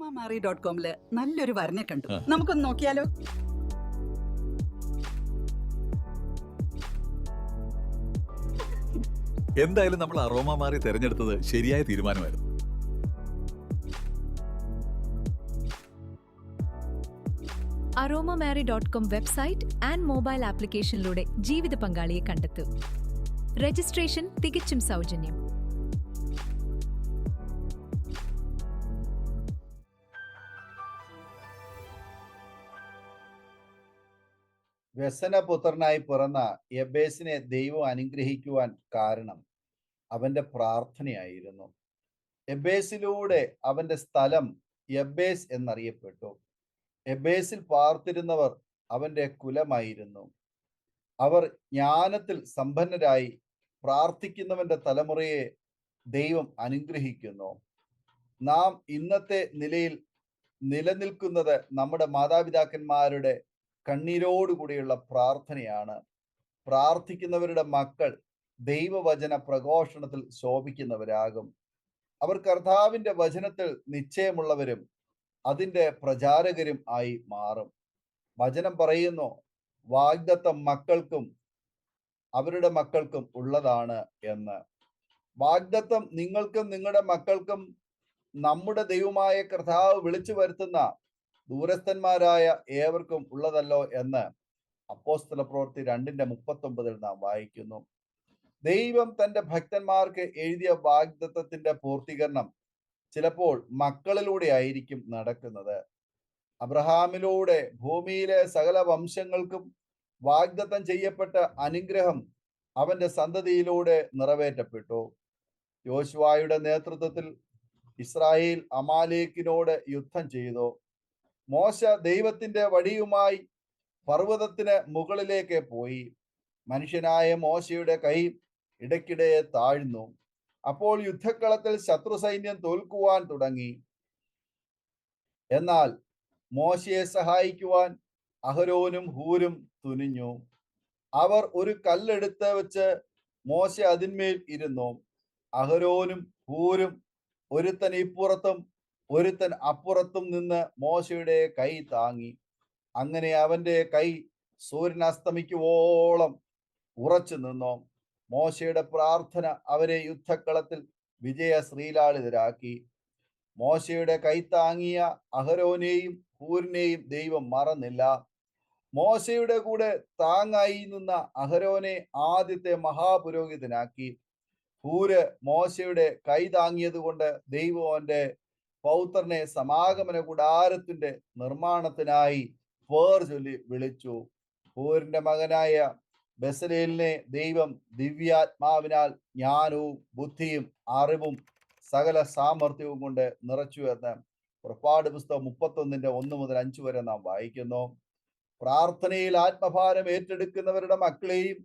aromamari.com നല്ലൊരു വരനെ കണ്ടു. നമുക്കൊന്ന് നോക്കിയാലോ? എന്തായാലും നമ്മൾ അറോമ മാറി തെരഞ്ഞെടുത്തത് ശരിയായ തീരുമാനമായിരുന്നു. aromamary.com വെബ്സൈറ്റ് ആൻഡ് മൊബൈൽ ആപ്ലിക്കേഷനിലൂടെ ജീവിത പങ്കാളിയെ കണ്ടെത്തൂ. രജിസ്ട്രേഷൻ തികച്ചും സൗജന്യം. വ്യസനപുത്രനായി പിറന്ന യബേസിനെ ദൈവം അനുഗ്രഹിക്കുവാൻ കാരണം അവന്റെ പ്രാർത്ഥനയായിരുന്നു. യബേസിലൂടെ അവന്റെ സ്ഥലം യബേസ് എന്നറിയപ്പെട്ടു. യബേസിൽ പാർത്തിരുന്നവർ അവന്റെ കുലമായിരുന്നു. അവർ ജ്ഞാനത്തിൽ സമ്പന്നരായി പ്രാർത്ഥിക്കുന്നവന്റെ തലമുറയെ ദൈവം അനുഗ്രഹിക്കുന്നു. നാം ഇന്നത്തെ നിലയിൽ നിലനിൽക്കുന്നത് നമ്മുടെ മാതാപിതാക്കന്മാരുടെ കണ്ണീരോടുകൂടിയുള്ള പ്രാർത്ഥനയാണ്. പ്രാർത്ഥിക്കുന്നവരുടെ മക്കൾ ദൈവവചന പ്രഘോഷണത്തിൽ ശോഭിക്കുന്നവരാകും. അവർ കർത്താവിന്റെ വചനത്തിൽ നിശ്ചയമുള്ളവരും അതിൻ്റെ പ്രചാരകരും ആയി മാറും. വചനം പറയുന്നു, വാഗ്ദത്തം മക്കൾക്കും അവരുടെ മക്കൾക്കും ഉള്ളതാണ് എന്ന്. വാഗ്ദത്തം നിങ്ങൾക്കും നിങ്ങളുടെ മക്കൾക്കും നമ്മുടെ ദൈവമായ കർത്താവ് വിളിച്ചു വരുത്തുന്ന ദൂരസ്ഥന്മാരായ ഏവർക്കും ഉള്ളതല്ലോ എന്ന് അപ്പോസ്തല പ്രവൃത്തി 2:39 നാം വായിക്കുന്നു. ദൈവം തന്റെ ഭക്തന്മാർക്ക് എഴുതിയ വാഗ്ദത്തത്തിന്റെ പൂർത്തീകരണം ചിലപ്പോൾ മക്കളിലൂടെ ആയിരിക്കും നടക്കുന്നത്. അബ്രഹാമിലൂടെ ഭൂമിയിലെ സകല വംശങ്ങൾക്കും വാഗ്ദത്തം ചെയ്യപ്പെട്ട അനുഗ്രഹം അവന്റെ സന്തതിയിലൂടെ നിറവേറ്റപ്പെട്ടു. യോശുവയുടെ നേതൃത്വത്തിൽ ഇസ്രായേൽ അമാലേക്കിനോട് യുദ്ധം ചെയ്തു. മോശ ദൈവത്തിന്റെ വടിയുമായി പർവ്വതത്തിന് മുകളിലേക്ക് പോയി. മനുഷ്യനായ മോശയുടെ കൈ ഇടയ്ക്കിടെ താഴ്ന്നു. അപ്പോൾ യുദ്ധക്കളത്തിൽ ശത്രു സൈന്യം തോൽക്കുവാൻ തുടങ്ങി. എന്നാൽ മോശയെ സഹായിക്കുവാൻ അഹരോനും ഹൂരും തുനിഞ്ഞു. അവർ ഒരു കല്ലെടുത്ത് വെച്ച് മോശ അതിന്മേൽ ഇരുന്നു. അഹരോനും ഹൂരും ഒരുത്തൻ ഇപ്പുറത്തും ഒരുത്തൻ അപ്പുറത്തും നിന്ന് മോശയുടെ കൈ താങ്ങി. അങ്ങനെ അവന്റെ കൈ സൂര്യൻ അസ്തമിക്കുവോളം ഉറച്ചു നിന്നു. മോശയുടെ പ്രാർത്ഥന അവരെ യുദ്ധക്കളത്തിൽ വിജയ ശ്രീലാളിതരാക്കി. മോശയുടെ കൈ താങ്ങിയ അഹരോനെയും ഹൂരിനെയും ദൈവം മറന്നില്ല. മോശയുടെ കൂടെ താങ്ങായി നിന്ന അഹരോനെ ആദ്യത്തെ മഹാപുരോഹിതനാക്കി. ഹൂര് മോശയുടെ കൈ താങ്ങിയത് കൊണ്ട് ദൈവം അവന്റെ പൗത്രനെ സമാഗമന കൂടാരത്തിന്റെ നിർമ്മാണത്തിനായി പേർ ചൊല്ലി വിളിച്ചു. ഹൂരിന്റെ മകനായ ബെസലേലിനെ ദൈവം ദിവ്യാത്മാവിനാൽ ജ്ഞാനവും ബുദ്ധിയും അറിവും സകല സാമർഥ്യവും കൊണ്ട് നിറച്ചു എന്ന് പുറപ്പാട് പുസ്തകം 31:1-5 വരെ നാം വായിക്കുന്നു. പ്രാർത്ഥനയിൽ ആത്മഭാരം ഏറ്റെടുക്കുന്നവരുടെ മക്കളെയും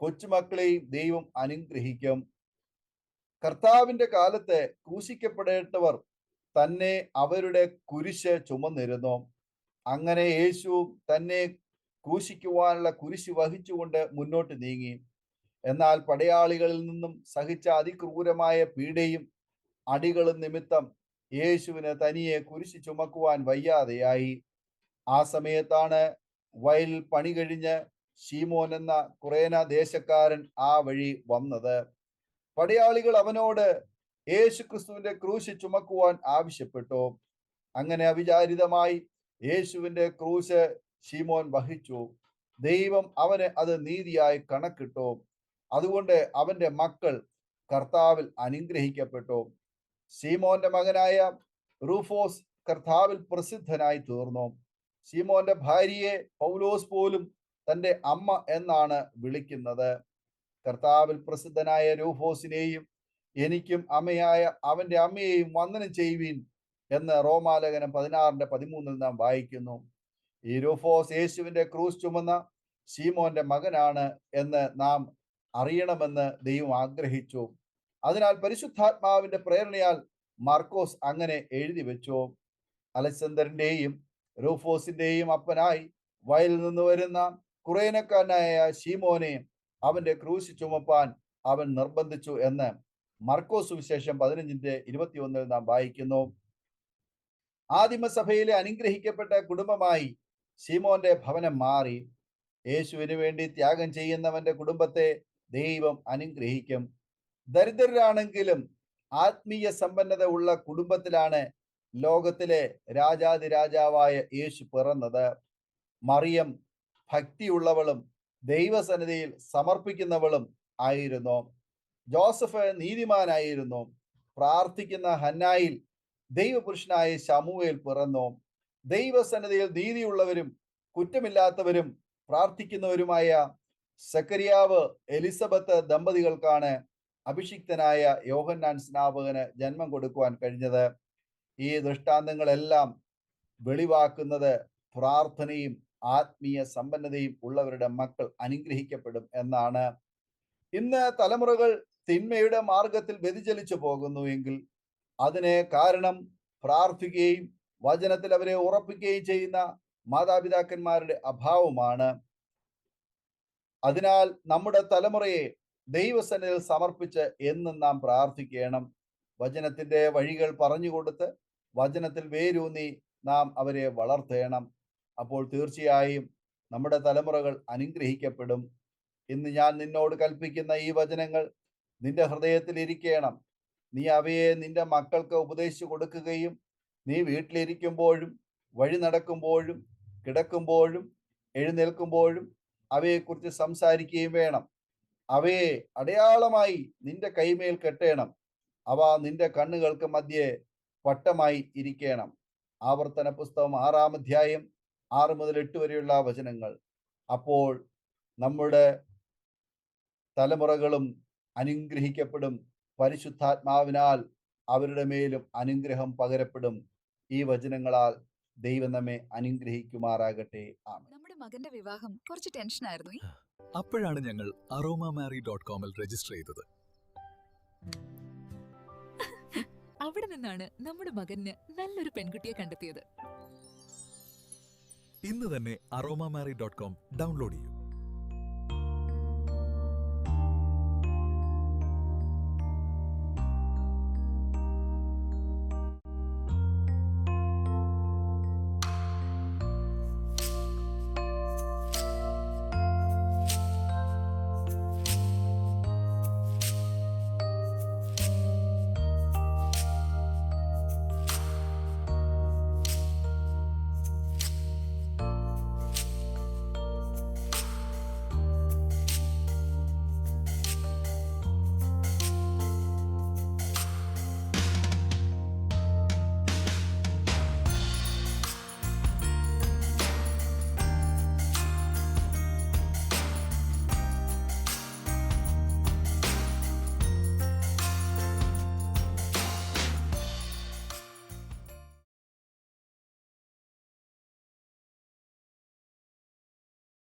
കൊച്ചുമക്കളെയും ദൈവം അനുഗ്രഹിക്കും. കർത്താവിന്റെ കാലത്ത് ക്രൂശിക്കപ്പെടേണ്ടവർ തന്നെ അവരുടെ കുരിശ് ചുമന്നിരുന്നു. അങ്ങനെ യേശു തന്നെ ക്രൂശിക്കുവാനുള്ള കുരിശ് വഹിച്ചുകൊണ്ട് മുന്നോട്ട് നീങ്ങി. എന്നാൽ പടയാളികളിൽ നിന്നും സഹിച്ച അതിക്രൂരമായ പീഡയും അടികളും നിമിത്തം യേശുവിന് തനിയെ കുരിശ് ചുമക്കുവാൻ വയ്യാതെയായി. ആ സമയത്താണ് വയലിൽ പണി കഴിഞ്ഞ് ശീമോൻ എന്ന കുറേന ദേശക്കാരൻ ആ വഴി വന്നത്. പടയാളികൾ അവനോട് യേശു ക്രിസ്തുവിന്റെ ക്രൂശ് ചുമക്കുവാൻ ആവശ്യപ്പെട്ടു. അങ്ങനെ അവിചാരിതമായി യേശുവിന്റെ ക്രൂശ് ശീമോൻ വഹിച്ചു. ദൈവം അവന് അത് നീതിയായി കണക്കിട്ടു. അതുകൊണ്ട് അവന്റെ മക്കൾ കർത്താവിൽ അനുഗ്രഹിക്കപ്പെട്ടു. ശീമോന്റെ മകനായ റൂഫോസ് കർത്താവിൽ പ്രസിദ്ധനായി തീർന്നു. ശീമോന്റെ ഭാര്യയെ പൗലോസ് പോലും തന്റെ അമ്മ എന്നാണ് വിളിക്കുന്നത്. കർത്താവിൽ പ്രസിദ്ധനായ രൂഫോസിനെയും എനിക്കും അമ്മയായ അവന്റെ അമ്മയെയും വന്ദനം ചെയ്യുവീൻ എന്ന് റോമാലേഖനം 16:13 നാം വായിക്കുന്നു. ഈ രൂഫോസ് യേശുവിന്റെ ക്രൂശ് ചുമന്ന ശീമോന്റെ മകനാണ് എന്ന് നാം അറിയണമെന്ന് ദൈവം ആഗ്രഹിച്ചു. അതിനാൽ പരിശുദ്ധാത്മാവിന്റെ പ്രേരണയാൽ മാർക്കോസ് അങ്ങനെ എഴുതി വെച്ചു. അലക്സണ്ടറിന്റെയും രൂഫോസിന്റെയും അപ്പനായി വയലിൽ നിന്ന് വരുന്ന കുറേനക്കാരനായ ശീമോനെ അവന്റെ ക്രൂശ് ചുമപ്പാൻ അവൻ നിർബന്ധിച്ചു എന്ന് മർക്കോസ് സുവിശേഷം 15:21 നാം വായിക്കുന്നു. ആദിമസഭയിലെ അനുഗ്രഹിക്കപ്പെട്ട കുടുംബമായി ശിമോന്റെ ഭവനം മാറി. യേശുവിന് വേണ്ടി ത്യാഗം ചെയ്യുന്നവന്റെ കുടുംബത്തെ ദൈവം അനുഗ്രഹിക്കും. ദരിദ്രരാണെങ്കിലും ആത്മീയ സമ്പന്നത ഉള്ള കുടുംബത്തിലാണ് ലോകത്തിലെ രാജാതിരാജാവായ യേശു പിറന്നത്. മറിയം ഭക്തിയുള്ളവളും ദൈവസന്നിധിയിൽ സമർപ്പിക്കുന്നവളും ആയിരുന്നു. ജോസഫ് നീതിമാനായിരുന്നു. പ്രാർത്ഥിക്കുന്ന ഹന്നായിൽ ദൈവപുരുഷനായ ശമൂവേൽ പിറന്നു. ദൈവസന്നിധിയിൽ നീതിയുള്ളവരും കുറ്റമില്ലാത്തവരും പ്രാർത്ഥിക്കുന്നവരുമായ സക്കറിയാവ് എലിസബത്ത് ദമ്പതികൾക്കാണ് അഭിഷിക്തനായ യോഹന്നാൻ സ്നാപകന് ജന്മം കൊടുക്കുവാൻ കഴിഞ്ഞത്. ഈ ദൃഷ്ടാന്തങ്ങളെല്ലാം വെളിവാക്കുന്നത് പ്രാർത്ഥനയും ആത്മീയ സമ്പന്നതയും ഉള്ളവരുടെ മക്കൾ അനുഗ്രഹിക്കപ്പെടും എന്നാണ്. ഇന്ന് തലമുറകൾ തിന്മയുടെ മാർഗത്തിൽ വ്യതിചലിച്ചു പോകുന്നു എങ്കിൽ അതിന് കാരണം പ്രാർത്ഥിക്കുകയും വചനത്തിൽ അവരെ ഉറപ്പിക്കുകയും ചെയ്യുന്ന മാതാപിതാക്കന്മാരുടെ അഭാവമാണ്. അതിനാൽ നമ്മുടെ തലമുറയെ ദൈവസന്നിധിയിൽ സമർപ്പിച്ച് എന്നും നാം പ്രാർത്ഥിക്കണം. വചനത്തിന്റെ വഴികൾ പറഞ്ഞുകൊടുത്ത് വചനത്തിൽ വേരൂന്നി നാം അവരെ വളർത്തേണം. അപ്പോൾ തീർച്ചയായും നമ്മുടെ തലമുറകൾ അനുഗ്രഹിക്കപ്പെടും. ഇന്ന് ഞാൻ നിന്നോട് കൽപ്പിക്കുന്ന ഈ വചനങ്ങൾ നിന്റെ ഹൃദയത്തിൽ ഇരിക്കണം. നീ അവയെ നിന്റെ മക്കൾക്ക് ഉപദേശിച്ചു കൊടുക്കുകയും നീ വീട്ടിലിരിക്കുമ്പോഴും വഴി നടക്കുമ്പോഴും കിടക്കുമ്പോഴും എഴുന്നേൽക്കുമ്പോഴും അവയെക്കുറിച്ച് സംസാരിക്കുകയും വേണം. അവയെ അടയാളമായി നിന്റെ കൈമേൽ കെട്ടേണം. അവ നിന്റെ കണ്ണുകൾക്ക് മധ്യേ പട്ടമായി ഇരിക്കണം. ആവർത്തന പുസ്തകം 6-ാം അധ്യായം 6 മുതൽ 8 വരെയുള്ള വചനങ്ങൾ. അപ്പോൾ നമ്മുടെ തലമുറകളും അനുഗ്രഹിക്കപ്പെടും. പരിശുദ്ധാത്മാവിനാൽ അവരുടെ മേലും അനുഗ്രഹം പകരപ്പെടും. ഈ വചനങ്ങളാൽ ദൈവം നമ്മെ അനുഗ്രഹിക്കുമാറാകട്ടെ. ആമേൻ. നമ്മുടെ മകന്റെ വിവാഹം കുറച്ച് ടെൻഷനായിരുന്നു. അപ്പോഴാണ് ഞങ്ങൾ aromamary.com രജിസ്റ്റർ ചെയ്തത്. അവിടെ നിന്നാണ് നമ്മുടെ മകന് നല്ലൊരു പെൺകുട്ടിയെ കണ്ടെത്തിയത്. ഇന്ന് തന്നെ aromamary.com ഡൗൺലോഡ് ചെയ്യൂ.